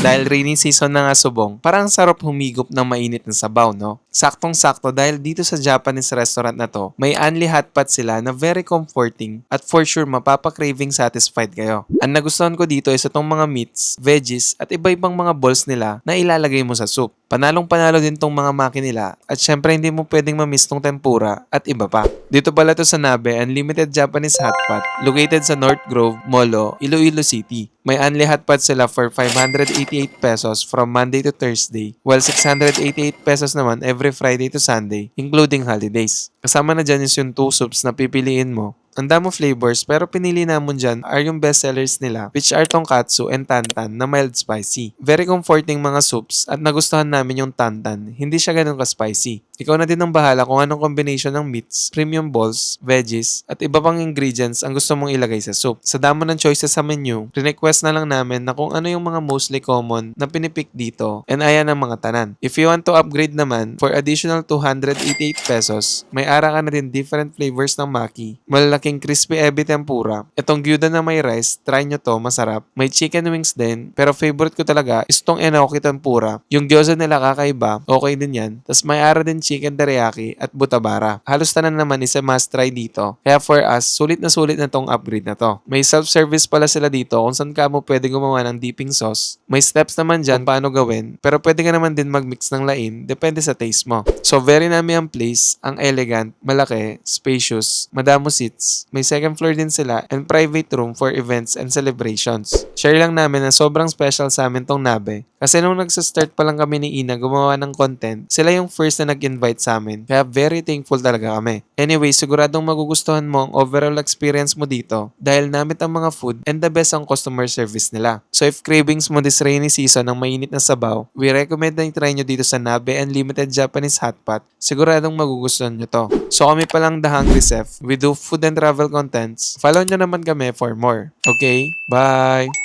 Dahil rainy season na nga subong, parang sarap humigop ng mainit na sabaw, no? Saktong-sakto dahil dito sa Japanese restaurant na to, may only hot pot sila na very comforting at for sure mapapa-craving satisfied kayo. Ang nagustuhan ko dito is itong mga meats, veggies at iba-ibang mga balls nila na ilalagay mo sa soup. Panalong-panalo din tong mga maki nila at syempre hindi mo pwedeng mamiss tong tempura at iba pa. Dito pala to sa Nabe, Unlimited Japanese Hot Pot, located sa North Grove, Molo, Iloilo City. May only hot pot sila for 588 pesos from Monday to Thursday, while 688 pesos naman every Friday to Sunday, including holidays. Kasama na dyan is yung 2 soups na pipiliin mo. Ang damo flavors pero pinili namon dyan are yung best sellers nila which are tonkatsu and tantan na mild spicy. Very comforting mga soups at nagustuhan namin yung tantan. Hindi siya ganun ka-spicy. Ikaw na din ang bahala kung anong combination ng meats, premium balls, veggies at iba pang ingredients ang gusto mong ilagay sa soup. Sa damo ng choices sa menu, request na lang namin na kung ano yung mga mostly common na pinipick dito and ayan ang mga tanan. If you want to upgrade naman, for additional 288 pesos, may ara ka na din different flavors ng maki, malalaking crispy ebi tempura, itong gyuda na may rice, try nyo to, masarap. May chicken wings din, pero favorite ko talaga is tong enoki tempura. Yung gyoza nila kakaiba, okay din yan. Tapos may ara din chicken teriyaki at butabara. Halos tanan naman is a must try dito. Kaya for us, sulit na tong upgrade na to. May self-service pala sila dito kung saan ka mo pwede gumawa ng dipping sauce. May steps naman dyan paano gawin, pero pwede ka naman din mag-mix ng lain, depende sa taste mo. So very nami ang place, ang elegant, malaki, spacious, madamo seats. May second floor din sila and private room for events and celebrations. Share lang namin na sobrang special sa amin tong Nabe. Kasi nung nagsa-start pa lang kami ni Ina gumawa ng content, sila yung first na nag-invite sa amin. Kaya very thankful talaga kami. Anyway, siguradong magugustuhan mo ang overall experience mo dito dahil namit ang mga food and the best ang customer service nila. So if cravings mo this rainy season ng mainit na sabaw, we recommend na i-try nyo dito sa Nabe Unlimited Japanese Hot Pot. Siguradong magugustuhan nyo to. So kami palang The Hungry Chef. We do food and travel contents. Follow nyo naman kami for more. Okay? Bye!